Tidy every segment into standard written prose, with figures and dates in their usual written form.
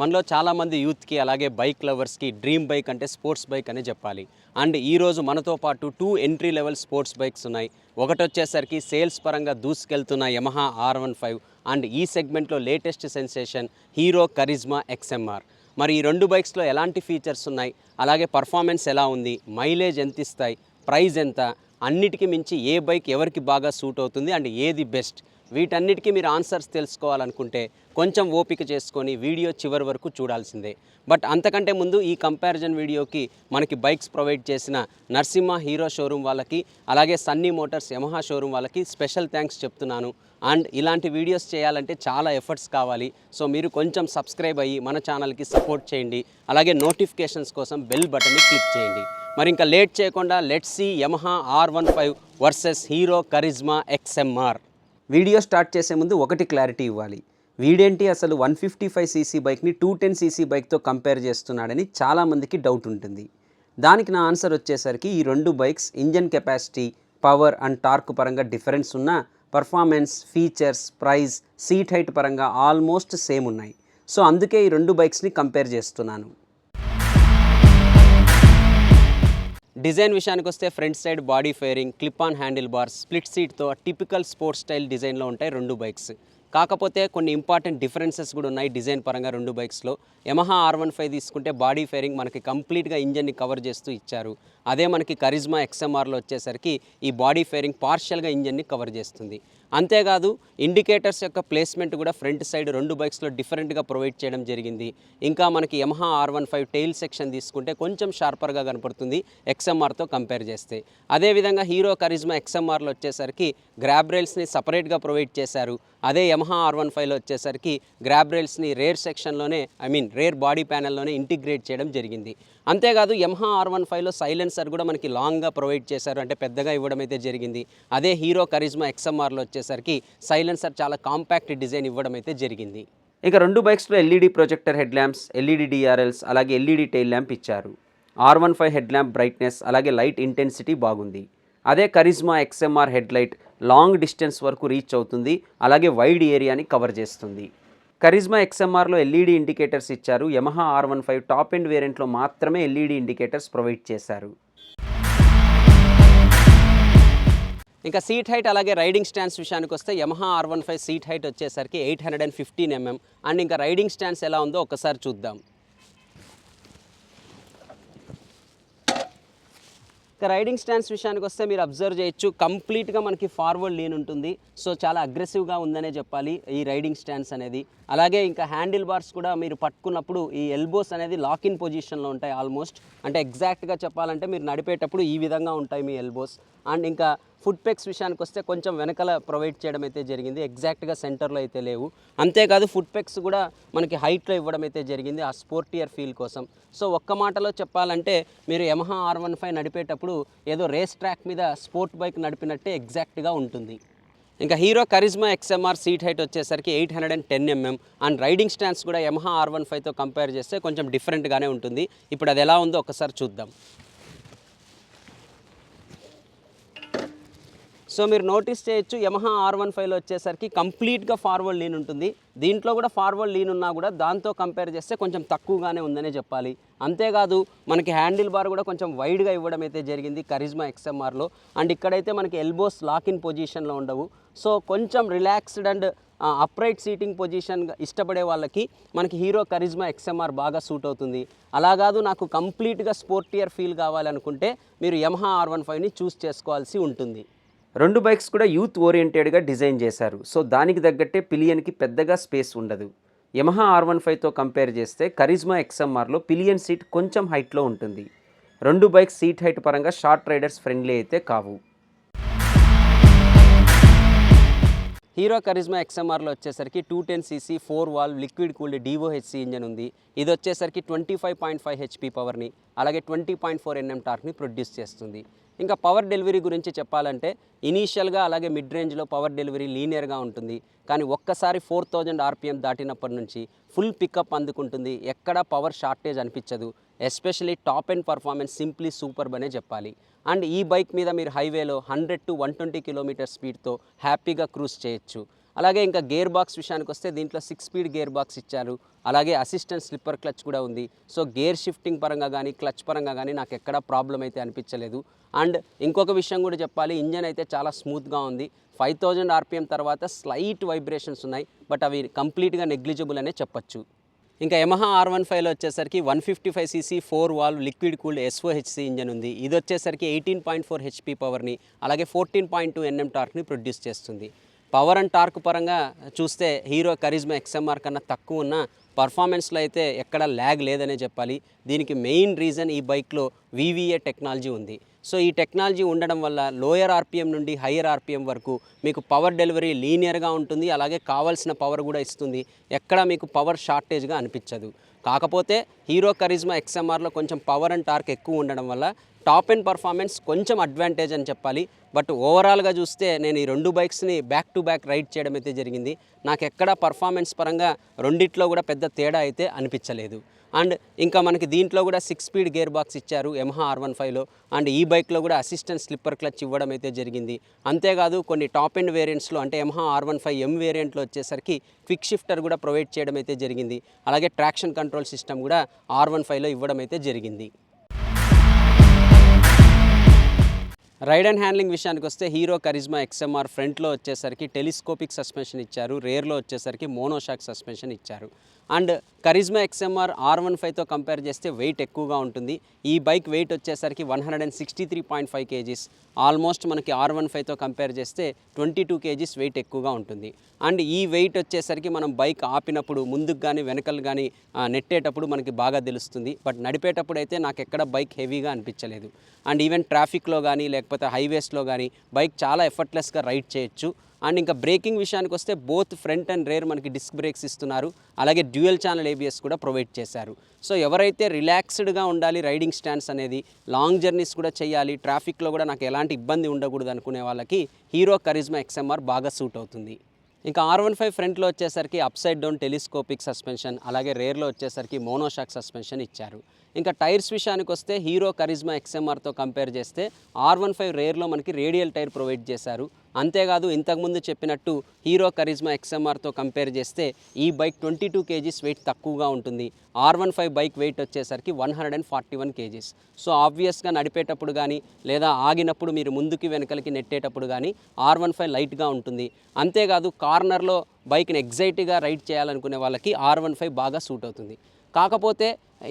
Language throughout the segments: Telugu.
మనలో చాలామంది యూత్కి అలాగే బైక్ లవర్స్కి డ్రీమ్ బైక్ అంటే స్పోర్ట్స్ బైక్ అనే చెప్పాలి. అండ్ ఈరోజు మనతో పాటు 2 ఎంట్రీ లెవెల్ స్పోర్ట్స్ బైక్స్ ఉన్నాయి. ఒకటి వచ్చేసరికి సేల్స్ పరంగా దూసుకెళ్తున్న యమహా R15 అండ్ ఈ సెగ్మెంట్లో latest sensation Hero Karizma XMR. మరి ఈ రెండు బైక్స్లో ఎలాంటి ఫీచర్స్ ఉన్నాయి, అలాగే పర్ఫార్మెన్స్ ఎలా ఉంది, మైలేజ్ ఎంత ఇస్తాయి, ప్రైస్ ఎంత, అన్నిటికీ మించి ఏ బైక్ ఎవరికి బాగా సూట్ అవుతుంది అండ్ ఏది బెస్ట్, వీటన్నిటికీ మీరు ఆన్సర్స్ తెలుసుకోవాలనుకుంటే కొంచెం ఓపిక చేసుకొని వీడియో చివరి వరకు చూడాల్సిందే. బట్ అంతకంటే ముందు ఈ కంపారిజన్ వీడియోకి మనకి బైక్స్ ప్రొవైడ్ చేసిన నరసింహ హీరో షోరూమ్ వాళ్ళకి, అలాగే సన్నీ మోటార్స్ యమహా షోరూమ్ వాళ్ళకి స్పెషల్ థ్యాంక్స్ చెప్తున్నాను. అండ్ ఇలాంటి వీడియోస్ చేయాలంటే చాలా ఎఫర్ట్స్ కావాలి. సో మీరు కొంచెం సబ్స్క్రైబ్ అయ్యి మన ఛానల్కి సపోర్ట్ చేయండి. అలాగే నోటిఫికేషన్స్ కోసం బెల్ బటన్ని క్లిక్ చేయండి. మరి ఇంకా లేట్ చేయకుండా let's see Yamaha R15 versus Hero Karizma XMR. Video start చేసే ముందు ఒకటి క్లారిటీ ఇవ్వాలి. వీడేంటి అసలు 155cc బైక్ని 210cc బైక్తో కంపేర్ చేస్తున్నాడని చాలామందికి డౌట్ ఉంటుంది. దానికి నా ఆన్సర్ వచ్చేసరికి ఈ రెండు bikes engine capacity, power and torque పరంగా డిఫరెన్స్ ఉన్న performance, features, price, seat height పరంగా ఆల్మోస్ట్ సేమ్ ఉన్నాయి. సో అందుకే ఈ రెండు బైక్స్ని కంపేర్ చేస్తున్నాను. డిజైన్ విషయానికి వస్తే front side body fairing, clip on handle bars, split సీట్తో టిపికల్ స్పోర్ట్స్ స్టైల్ డిజైన్లో ఉంటాయి రెండు బైక్స్. కాకపోతే కొన్ని ఇంపార్టెంట్ డిఫరెన్సెస్ కూడా ఉన్నాయి డిజైన్ పరంగా రెండు బైక్స్లో. యమహా R15 తీసుకుంటే బాడీ ఫైరింగ్ మనకి కంప్లీట్గా ఇంజన్ని కవర్ చేస్తూ ఇచ్చారు. అదే మనకి కరిజ్మా XMRలో వచ్చేసరికి ఈ బాడీ ఫైరింగ్ పార్షియల్గా ఇంజన్ని కవర్ చేస్తుంది. అంతేకాదు ఇండికేటర్స్ యొక్క ప్లేస్మెంట్ కూడా ఫ్రంట్ సైడ్ రెండు బైక్స్లో డిఫరెంట్గా ప్రొవైడ్ చేయడం జరిగింది. ఇంకా మనకి యమహా R15 టెయిల్ సెక్షన్ తీసుకుంటే కొంచెం షార్పర్గా కనపడుతుంది XMRతో కంపేర్ చేస్తే. అదేవిధంగా హీరో కరిజ్మా XMRలో వచ్చేసరికి గ్రాబ్ రైల్స్ని సపరేట్గా ప్రొవైడ్ చేశారు. అదే యమహా R15లో వచ్చేసరికి గ్రాబ్ రైల్స్ని రేర్ సెక్షన్లోనే రేర్ బాడీ ప్యానెల్లోనే ఇంటిగ్రేట్ చేయడం జరిగింది. అంతేకాదు యమహా R15లో సైలెన్సర్ కూడా మనకి లాంగ్గా ప్రొవైడ్ చేశారు, అంటే పెద్దగా ఇవ్వడం అయితే జరిగింది. అదే హీరో కరిజ్మా XMRలో వచ్చేసరికి సైలెన్సర్ చాలా కాంపాక్ట్ డిజైన్ ఇవ్వడం అయితే జరిగింది. ఇక రెండు బైక్స్లో LED projector head lamps, LED DRLs, అలాగే LED టెయిల్ ల్యాంప్ ఇచ్చారు. R15 హెడ్ ల్యాంప్ బ్రైట్నెస్ అలాగే లైట్ ఇంటెన్సిటీ బాగుంది. అదే Karizma XMR head light long distance వరకు రీచ్ అవుతుంది, అలాగే వైడ్ ఏరియాని కవర్ చేస్తుంది. కరిజ్మా XMRలో LED ఇండికేటర్స్ ఇచ్చారు. యమహా R15 టాప్ ఎండ్ వేరియంట్లో మాత్రమే LED ఇండికేటర్స్ ప్రొవైడ్ చేశారు. ఇంకా సీట్ హైట్ అలాగే రైడింగ్ స్టాండ్స్ విషయానికి వస్తే యమహా R15 సీట్ హైట్ వచ్చేసరికి 815 mm అండ్ ఇంకా రైడింగ్ స్టాండ్స్ ఎలా ఉందో ఒకసారి చూద్దాం. ఇక రైడింగ్ స్టాండ్స్ విషయానికి వస్తే మీరు అబ్జర్వ్ చేయొచ్చు, కంప్లీట్గా మనకి ఫార్వర్డ్ లీన్ ఉంటుంది. సో చాలా అగ్రెసివ్గా ఉందనే చెప్పాలి ఈ రైడింగ్ స్టాండ్స్ అనేది. అలాగే ఇంకా హ్యాండిల్ బార్స్ కూడా మీరు పట్టుకున్నప్పుడు ఈ ఎల్బోస్ అనేది లాక్ ఇన్ పొజిషన్లో ఉంటాయి ఆల్మోస్ట్. అంటే ఎగ్జాక్ట్గా చెప్పాలంటే మీరు నడిపేటప్పుడు ఈ విధంగా ఉంటాయి మీ ఎల్బోస్. అండ్ ఇంకా ఫుట్ పెక్స్ విషయానికి వస్తే కొంచెం వెనకాల ప్రొవైడ్ చేయడం అయితే జరిగింది, ఎగ్జాక్ట్గా సెంటర్లో అయితే లేవు. అంతేకాదు ఫుట్ పెక్స్ కూడా మనకి హైట్లో ఇవ్వడం అయితే జరిగింది ఆ స్పోర్టియర్ ఫీల్ కోసం. సో ఒక్క మాటలో చెప్పాలంటే మీరు యమహా R15 నడిపేటప్పుడు ఏదో రేస్ ట్రాక్ మీద స్పోర్ట్ బైక్ నడిపినట్టే ఎగ్జాక్ట్గా ఉంటుంది. ఇంకా Hero Karizma XMR seat height వచ్చేసరికి 810 mm అండ్ రైడింగ్ స్టాండ్స్ కూడా యమహా R15తో కంపేర్ చేస్తే కొంచెం డిఫరెంట్గానే ఉంటుంది. ఇప్పుడు అది ఎలా ఉందో ఒకసారి చూద్దాం. సో మీరు నోటీస్ చేయొచ్చు, యమహా R15లో వచ్చేసరికి కంప్లీట్గా ఫార్వర్డ్ లీన్ ఉంటుంది. దీంట్లో కూడా ఫార్వర్డ్ లీన్ ఉన్నా కూడా దాంతో కంపేర్ చేస్తే కొంచెం తక్కువగానే ఉందనే చెప్పాలి. అంతేకాదు మనకి హ్యాండిల్ బార్ కూడా కొంచెం వైడ్గా ఇవ్వడం అయితే జరిగింది కరిజ్మా XMRలో. అండ్ ఇక్కడైతే మనకి ఎల్బోస్ లాక్ ఇన్ పొజిషన్లో ఉండవు. సో కొంచెం relaxed and upright seating position ఇష్టపడే వాళ్ళకి మనకి హీరో కరిజ్మా XMR బాగా సూట్ అవుతుంది. అలా కాదు నాకు కంప్లీట్గా స్పోర్టియర్ ఫీల్ కావాలనుకుంటే మీరు యమహా R15ని చూస్ చేసుకోవాల్సి ఉంటుంది. రెండు బైక్స్ కూడా యూత్ ఓరియంటెడ్గా డిజైన్ చేశారు. సో దానికి తగ్గట్టే పిలియన్కి పెద్దగా స్పేస్ ఉండదు. యమహా R15తో కంపేర్ చేస్తే కరిజ్మా XMRలో పిలియన్ సీట్ కొంచెం హైట్లో ఉంటుంది. రెండు బైక్స్ సీట్ హైట్ పరంగా షార్ట్ రైడర్స్ ఫ్రెండ్లీ అయితే కావు. హీరో కరిజ్మా XMRలో వచ్చేసరికి 210cc 4 valve liquid cooled DOHC engine ఉంది. ఇది వచ్చేసరికి 25.5 HP పవర్ని అలాగే 20.4 Nm టార్క్ని ప్రొడ్యూస్ చేస్తుంది. ఇంకా పవర్ డెలివరీ గురించి చెప్పాలంటే ఇనీషియల్గా అలాగే మిడ్ రేంజ్లో పవర్ డెలివరీ లీనియర్గా ఉంటుంది. కానీ ఒక్కసారి 4000 RPM దాటినప్పటి నుంచి ఫుల్ పికప్ అందుకుంటుంది. ఎక్కడా పవర్ షార్టేజ్ అనిపించదు. Especially top end performance simply superb అనే చెప్పాలి. అండ్ ఈ బైక్ మీద మీరు హైవేలో 100 to 120 km స్పీడ్తో హ్యాపీగా క్రూజ్ చేయొచ్చు. అలాగే ఇంకా గేర్ బాక్స్ విషయానికి వస్తే దీంట్లో 6 స్పీడ్ గేర్ బాక్స్ ఇచ్చారు. అలాగే అసిస్టెంట్ స్లిప్పర్ క్లచ్ కూడా ఉంది. సో గేర్ షిఫ్టింగ్ పరంగా కానీ క్లచ్ పరంగా కానీ నాకు ఎక్కడా ప్రాబ్లం అయితే అనిపించలేదు. అండ్ ఇంకొక విషయం కూడా చెప్పాలి, ఇంజన్ అయితే చాలా స్మూత్గా ఉంది. 5000 ఆర్పిఎం తర్వాత స్లైట్ వైబ్రేషన్స్ ఉన్నాయి, బట్ అవి కంప్లీట్గా నెగ్లిజిబుల్ అనే చెప్పొచ్చు. ఇంకా యమహా R15లో వచ్చేసరికి 155 cc 4 valve liquid cooled SOHC engine ఉంది. ఇది వచ్చేసరికి 18.4 HP పవర్ని అలాగే 14.2 Nm టార్క్ని ప్రొడ్యూస్ చేస్తుంది. పవర్ అండ్ టార్క్ పరంగా చూస్తే హీరో కరిజ్మా XMR కన్నా తక్కువ ఉన్న పర్ఫార్మెన్స్లో అయితే ఎక్కడ ల్యాగ్ లేదనే చెప్పాలి. దీనికి మెయిన్ రీజన్ ఈ బైక్లో VVA టెక్నాలజీ ఉంది. సో ఈ టెక్నాలజీ ఉండడం వల్ల లోయర్ ఆర్పిఎం నుండి హయ్యర్ ఆర్పిఎం వరకు మీకు పవర్ డెలివరీ లీనియర్గా ఉంటుంది. అలాగే కావాల్సిన పవర్ కూడా ఇస్తుంది. ఎక్కడ మీకు పవర్ షార్టేజ్గా అనిపించదు. కాకపోతే హీరో కరిజ్మా XMRలో కొంచెం పవర్ అండ్ టార్క్ ఎక్కువ ఉండడం వల్ల టాప్ ఎండ్ పర్ఫార్మెన్స్ కొంచెం అడ్వాంటేజ్ అని చెప్పాలి. బట్ ఓవరాల్గా చూస్తే నేను ఈ 2 బైక్స్ని బ్యాక్ టు బ్యాక్ రైడ్ చేయడం అయితే జరిగింది. నాకు ఎక్కడ పర్ఫార్మెన్స్ పరంగా రెండిట్లో కూడా పెద్ద తేడా అయితే అనిపించలేదు. అండ్ ఇంకా మనకి దీంట్లో కూడా 6 స్పీడ్ గేర్ బాక్స్ ఇచ్చారు యమహా R15లో. అండ్ ఈ బైక్లో కూడా అసిస్టెంట్ స్లిప్పర్ క్లచ్ ఇవ్వడం అయితే జరిగింది. అంతేకాదు కొన్ని టాప్ ఎండ్ వేరియంట్స్లో అంటే యమహా R15M వేరియంట్లో వచ్చేసరికి క్విక్ షిఫ్టర్ కూడా ప్రొవైడ్ చేయడం అయితే జరిగింది. అలాగే ట్రాక్షన్ కంట్రోల్ సిస్టమ్ కూడా R15లో ఇవ్వడం అయితే జరిగింది. రైడ్ అండ్ హ్యాండ్లింగ్ విషయానికి వస్తే హీరో కరిజ్మా XMR ఫ్రంట్లో వచ్చేసరికి టెలిస్కోపిక్ సస్పెన్షన్ ఇచ్చారు. రేర్లో వచ్చేసరికి మోనోషాక్ సస్పెన్షన్ ఇచ్చారు. అండ్ కరిజ్మా XMR R15తో కంపేర్ చేస్తే వెయిట్ ఎక్కువగా ఉంటుంది. ఈ బైక్ వెయిట్ వచ్చేసరికి 163.5 kgs. ఆల్మోస్ట్ మనకి R15తో కంపేర్ చేస్తే 22 kgs వెయిట్ ఎక్కువగా ఉంటుంది. అండ్ ఈ వెయిట్ వచ్చేసరికి మనం బైక్ ఆపినప్పుడు ముందుకు కానీ వెనకలు కానీ నెట్టేటప్పుడు మనకి బాగా తెలుస్తుంది. బట్ నడిపేటప్పుడు అయితే నాకు ఎక్కడ బైక్ హెవీగా అనిపించలేదు. అండ్ ఈవెన్ ట్రాఫిక్లో కానీ లేకపోతే హైవేస్లో కానీ బైక్ చాలా ఎఫర్ట్లెస్గా రైడ్ చేయొచ్చు. అండ్ ఇంకా బ్రేకింగ్ విషయానికి వస్తే బోత్ ఫ్రంట్ అండ్ రేర్ మనకి డిస్క్ బ్రేక్స్ ఇస్తున్నారు. అలాగే డ్యూయల్ ఛానల్ ABS కూడా ప్రొవైడ్ చేశారు. సో ఎవరైతే రిలాక్స్డ్గా ఉండాలి, రైడింగ్ స్టాండ్స్ అనేది లాంగ్ జర్నీస్ కూడా చేయాలి, ట్రాఫిక్లో కూడా నాకు ఎలాంటి ఇబ్బంది ఉండకూడదు అనుకునే వాళ్ళకి హీరో కరిజ్మా XMR బాగా సూట్ అవుతుంది. ఇంకా R15 ఫ్రంట్లో వచ్చేసరికి అప్సైడ్ డౌన్ టెలిస్కోపిక్ సస్పెన్షన్, అలాగే రేర్లో వచ్చేసరికి మోనోషాక్ సస్పెన్షన్ ఇచ్చారు. ఇంకా టైర్స్ విషయానికి వస్తే హీరో కరిజ్మా XMRతో కంపేర్ చేస్తే R15 రేర్లో మనకి రేడియల్ టైర్ ప్రొవైడ్ చేశారు. అంతేకాదు ఇంతకుముందు చెప్పినట్టు హీరో కరిజ్మా XMRతో కంపేర్ చేస్తే ఈ బైక్ 22 kgs వెయిట్ తక్కువగా ఉంటుంది. R15 బైక్ వెయిట్ వచ్చేసరికి 141 kgs. సో ఆబ్వియస్గా నడిపేటప్పుడు కానీ లేదా ఆగినప్పుడు మీరు ముందుకి వెనకలకి నెట్టేటప్పుడు కానీ R15 లైట్గా ఉంటుంది. అంతేకాదు కార్నర్లో బైక్ని ఎగ్జైట్గా రైడ్ చేయాలనుకునే వాళ్ళకి R15 బాగా సూట్ అవుతుంది. కాకపోతే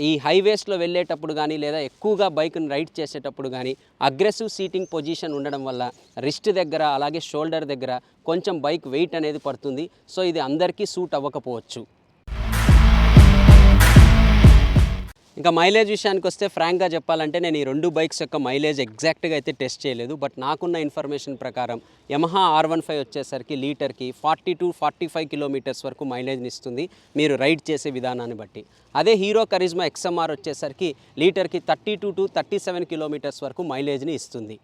ఈ హైవేస్లో వెళ్ళేటప్పుడు కానీ లేదా ఎక్కువగా బైక్ని రైడ్ చేసేటప్పుడు కానీ అగ్రెసివ్ సీటింగ్ పొజిషన్ ఉండడం వల్ల రిస్ట్ దగ్గర అలాగే షోల్డర్ దగ్గర కొంచెం బైక్ వెయిట్ అనేది పడుతుంది. సో ఇది అందరికీ సూట్ అవ్వకపోవచ్చు. ఇంకా మైలేజ్ విషయానికి వస్తే ఫ్రాంక్గా చెప్పాలంటే నేను ఈ 2 బైక్స్ యొక్క మైలేజ్ ఎగ్జాక్ట్గా అయితే టెస్ట్ చేయలేదు. బట్ నాకున్న ఇన్ఫర్మేషన్ ప్రకారం యమహా R15 వచ్చేసరికి లీటర్కి 40-45 కిలోమీటర్స్ వరకు మైలేజ్ని ఇస్తుంది మీరు రైడ్ చేసే విధానాన్ని బట్టి. అదే హీరో కరిజ్మా XMR వచ్చేసరికి లీటర్కి 32-37 కిలోమీటర్స్ వరకు మైలేజ్ని ఇస్తుంది.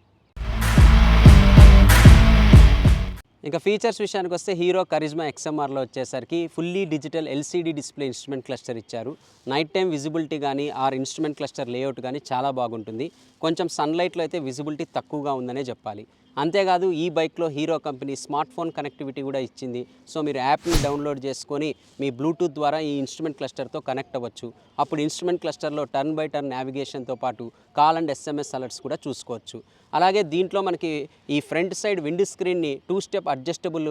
ఇంకా ఫీచర్స్ విషయానికి వస్తే హీరో కరిజ్మా XMRలో వచ్చేసరికి fully digital LCD display instrument cluster ఇచ్చారు. నైట్ టైం విజిబిలిటీ కానీ ఇన్స్ట్రుమెంట్ క్లస్టర్ లేఅవుట్ కానీ చాలా బాగుంటుంది. కొంచెం సన్లైట్లో అయితే విజిబిలిటీ తక్కువగా ఉందనే చెప్పాలి. అంతేకాదు ఈ బైక్లో hero company smart phone connectivity కూడా ఇచ్చింది. సో మీరు యాప్ని డౌన్లోడ్ చేసుకొని మీ బ్లూటూత్ ద్వారా ఈ ఇన్స్ట్రుమెంట్ క్లస్టర్తో కనెక్ట్ అవ్వచ్చు. అప్పుడు ఇన్స్ట్రుమెంట్ క్లస్టర్లో టర్న్ బై టర్న్ నావిగేషన్తో పాటు కాల్ అండ్ SMS అలర్ట్స్ కూడా చూసుకోవచ్చు. అలాగే దీంట్లో మనకి ఈ ఫ్రంట్ సైడ్ విండ్ స్క్రీన్ని 2 స్టెప్ అడ్జస్టబుల్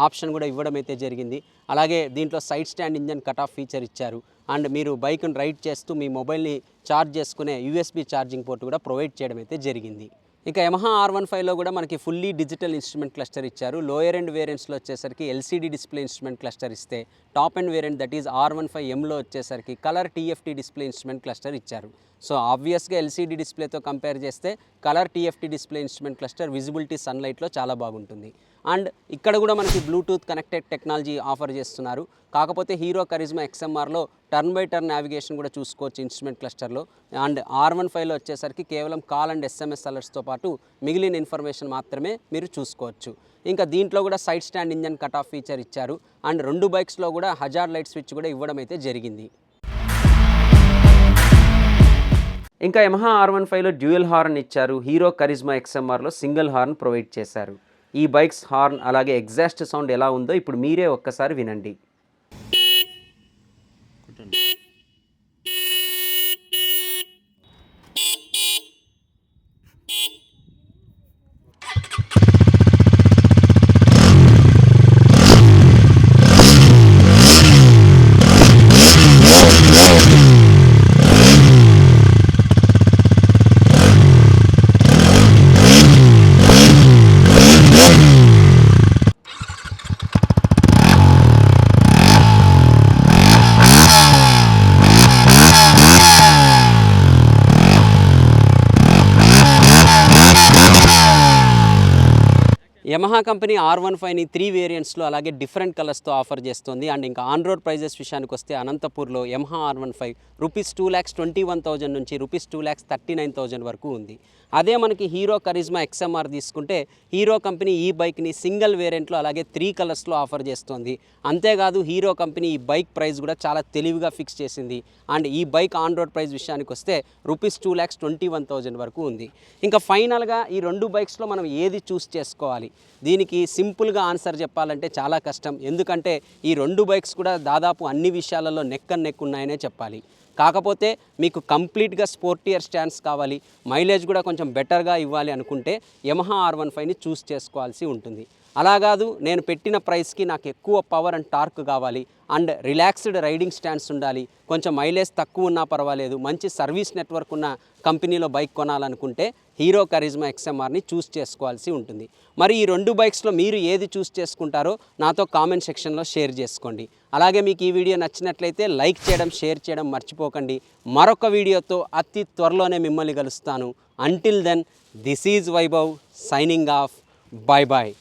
ఆప్షన్ కూడా ఇవ్వడం అయితే జరిగింది. అలాగే దీంట్లో side stand engine cut off feature ఇచ్చారు. అండ్ మీరు బైక్ను రైడ్ చేస్తూ మీ మొబైల్ని ఛార్జ్ చేసుకునే USB ఛార్జింగ్ పోర్ట్ కూడా ప్రొవైడ్ చేయడం అయితే జరిగింది. ఇక యమహా R15లో కూడా మనకి ఫుల్లీ డిజిటల్ ఇన్స్ట్రుమెంట్ క్లస్టర్ ఇచ్చారు. లోయర్ ఎండ్ వేరియంట్స్లో వచ్చేసరికి LCD డిస్ప్లే ఇన్స్ట్రుమెంట్ క్లస్టర్ ఇస్తే top end variant that is R15Mలో వచ్చేసరికి colour TFT display instrument cluster ఇచ్చారు. సో ఆబ్వియస్గా LCD డిస్ప్లేతో కంపేర్ చేస్తే colour TFT display instrument cluster visibility సన్లైట్లో చాలా బాగుంటుంది. అండ్ ఇక్కడ కూడా మనకి బ్లూటూత్ కనెక్టెడ్ టెక్నాలజీ ఆఫర్ చేస్తున్నారు. కాకపోతే హీరో కరిజ్మా XMRలో టర్న్ బై టర్న్ నావిగేషన్ కూడా చూసుకోవచ్చు ఇన్స్ట్రుమెంట్ క్లస్టర్లో. అండ్ R15లో వచ్చేసరికి కేవలం కాల్ అండ్ SMS అలర్ట్స్తో పాటు మిగిలిన ఇన్ఫర్మేషన్ మాత్రమే మీరు చూసుకోవచ్చు. ఇంకా దీంట్లో కూడా side stand engine cut off feature ఇచ్చారు. అండ్ 2 బైక్స్లో కూడా హజార్డ్ లైట్ స్విచ్ కూడా ఇవ్వడం అయితే జరిగింది. ఇంకా యమహా R15లో డ్యూయల్ హార్న్ ఇచ్చారు. హీరో కరిజ్మా XMRలో సింగిల్ హార్న్ ప్రొవైడ్ చేశారు. ఈ బైక్స్ హార్న్ అలాగే ఎగ్జాస్ట్ సౌండ్ ఎలా ఉందో ఇప్పుడు మీరే ఒక్కసారి వినండి. యమహా కంపెనీ R15ని 3 వేరియంట్స్లో అలాగే డిఫరెంట్ కలర్స్తో ఆఫర్ చేస్తుంది. అండ్ ఇంకా ఆన్ రోడ్ ప్రైజెస్ విషయానికి వస్తే అనంతపూర్లో యమహా R15 రూపీస్ 2,21,000 నుంచి రూపీస్ 2,39,000 వరకు ఉంది. అదే మనకి హీరో కరిజ్మా XMR తీసుకుంటే హీరో కంపెనీ ఈ బైక్ని సింగిల్ వేరియంట్లో అలాగే 3 కలర్స్లో ఆఫర్ చేస్తుంది. అంతేకాదు హీరో కంపెనీ ఈ బైక్ ప్రైస్ కూడా చాలా తెలివిగా ఫిక్స్ చేసింది. అండ్ ఈ బైక్ ఆన్ రోడ్ ప్రైస్ విషయానికి వస్తే రూపీస్ 2,21,000 వరకు ఉంది. ఇంకా ఫైనల్గా ఈ రెండు బైక్స్లో మనం ఏది చూస్ చేసుకోవాలి? దీనికి సింపుల్గా ఆన్సర్ చెప్పాలంటే చాలా కష్టం. ఎందుకంటే ఈ రెండు బైక్స్ కూడా దాదాపు అన్ని విషయాలలో నెక్ అండ్ నెక్ ఉన్నాయనే చెప్పాలి. కాకపోతే మీకు కంప్లీట్గా స్పోర్టియర్ స్టాండ్స్ కావాలి, మైలేజ్ కూడా కొంచెం బెటర్గా ఇవ్వాలి అనుకుంటే యమహా R15ని చూస్ చేసుకోవాల్సి ఉంటుంది. అలా కాదు నేను పెట్టిన ప్రైస్కి నాకు ఎక్కువ పవర్ అండ్ టార్క్ కావాలి అండ్ రిలాక్స్డ్ రైడింగ్ స్టాండ్స్ ఉండాలి, కొంచెం మైలేజ్ తక్కువ ఉన్నా పర్వాలేదు, మంచి సర్వీస్ నెట్వర్క్ ఉన్న కంపెనీలో బైక్ కొనాలనుకుంటే హీరో కరిజ్మా XMRని చూస్ చేసుకోవాల్సి ఉంటుంది. మరి ఈ రెండు బైక్స్లో మీరు ఏది చూస్ చేసుకుంటారో నాతో కామెంట్ సెక్షన్లో షేర్ చేసుకోండి. అలాగే మీకు ఈ వీడియో నచ్చినట్లయితే లైక్ చేయడం, షేర్ చేయడం మర్చిపోకండి. మరొక వీడియోతో అతి త్వరలోనే మిమ్మల్ని కలుస్తాను. Until then, this is Vaibhav signing off. Bye bye.